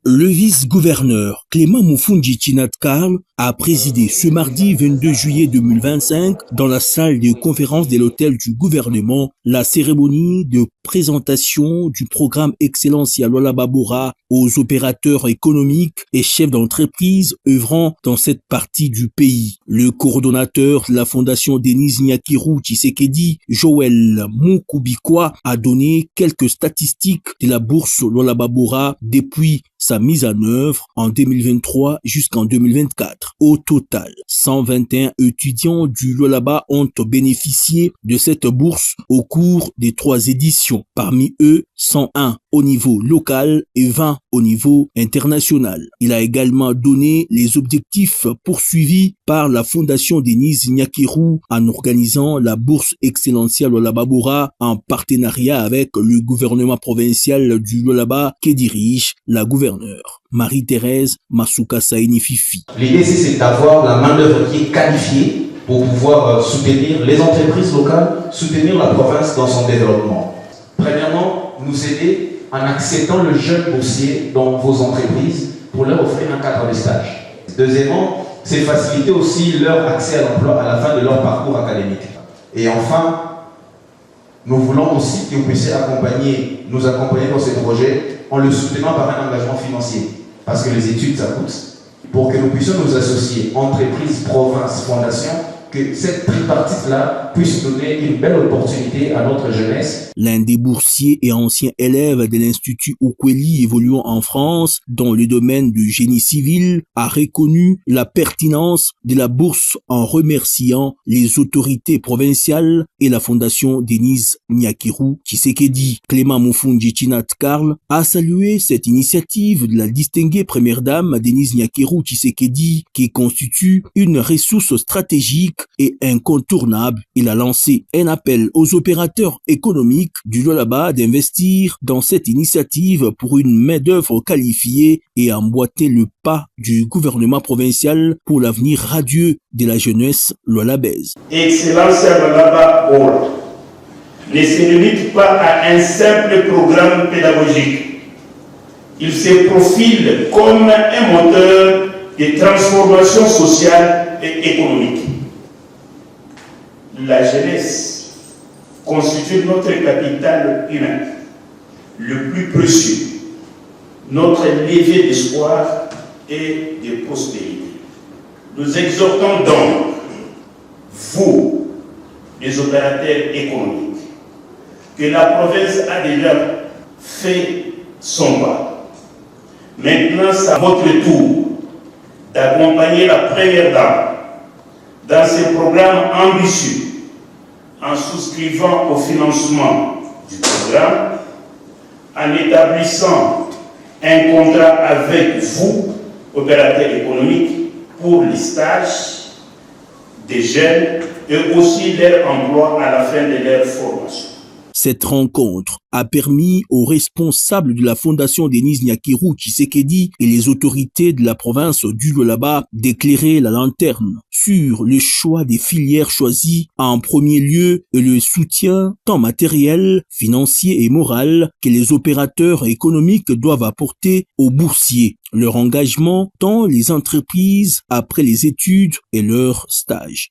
Le vice-gouverneur Clément Moufoundji Tchinat-Karl a présidé ce mardi 22 juillet 2025 dans la salle de conférence de l'hôtel du gouvernement la cérémonie de présentation du programme Excellencia Lualaba Bora aux opérateurs économiques et chefs d'entreprise œuvrant dans cette partie du pays. Le coordonnateur de la fondation Denis Nyakirou Tshisekedi, Joël Moukubikwa, a donné quelques statistiques de la bourse Lualaba Bora depuis sa mise en œuvre en 2023 jusqu'en 2024. Au total, 121 étudiants du Lualaba ont bénéficié de cette bourse au cours des 3 éditions. Parmi eux, 101 au niveau local et 20 au niveau international. Il a également donné les objectifs poursuivis par la fondation Denis Nyakirou en organisant la bourse Excellencia Lualaba Bora en partenariat avec le gouvernement provincial du Lualaba que dirige la gouverneure Marie-Thérèse Masuka Saini Fifi. L'idée c'est d'avoir la main-d'œuvre qui est qualifiée pour pouvoir soutenir les entreprises locales, soutenir la province dans son développement. Premièrement, nous aider en acceptant le jeune boursier dans vos entreprises pour leur offrir un cadre de stage. Deuxièmement, c'est faciliter aussi leur accès à l'emploi à la fin de leur parcours académique. Et enfin, nous voulons aussi que vous puissiez nous accompagner dans ces projets en le soutenant par un engagement financier. Parce que les études, ça coûte. Pour que nous puissions nous associer, entreprises, provinces, fondations, que cette tripartite-là puisse donner une belle opportunité à notre jeunesse. L'un des boursiers et anciens élèves de l'Institut Okweli évoluant en France dans le domaine du génie civil a reconnu la pertinence de la bourse en remerciant les autorités provinciales et la fondation Denis Nyakirou Tshisekedi. Clément Moufoundji Tchinat-Karl a salué cette initiative de la distinguée première dame Denis Nyakirou Tshisekedi qui constitue une ressource stratégique et incontournable. Il a lancé un appel aux opérateurs économiques du Lualaba d'investir dans cette initiative pour une main-d'œuvre qualifiée et emboîter le pas du gouvernement provincial pour l'avenir radieux de la jeunesse lualabaise. Excellencia Lualaba Bora ne se limite pas à un simple programme pédagogique. Il se profile comme un moteur de transformation sociale et économique. La jeunesse constitue notre capital humain, le plus précieux, notre levier d'espoir et de prospérité. Nous exhortons donc, vous, les opérateurs économiques, que la province a déjà fait son pas. Maintenant, c'est à votre tour d'accompagner la première dame dans ce programme ambitieux en souscrivant au financement du programme, en établissant un contrat avec vous, opérateurs économiques, pour les stages des jeunes et aussi leur emploi à la fin de leur formation. Cette rencontre a permis aux responsables de la fondation Denis Nyakirou Tshisekedi et les autorités de la province du Lualaba d'éclairer la lanterne sur le choix des filières choisies en premier lieu et le soutien tant matériel, financier et moral que les opérateurs économiques doivent apporter aux boursiers. Leur engagement dans les entreprises après les études et leurs stages.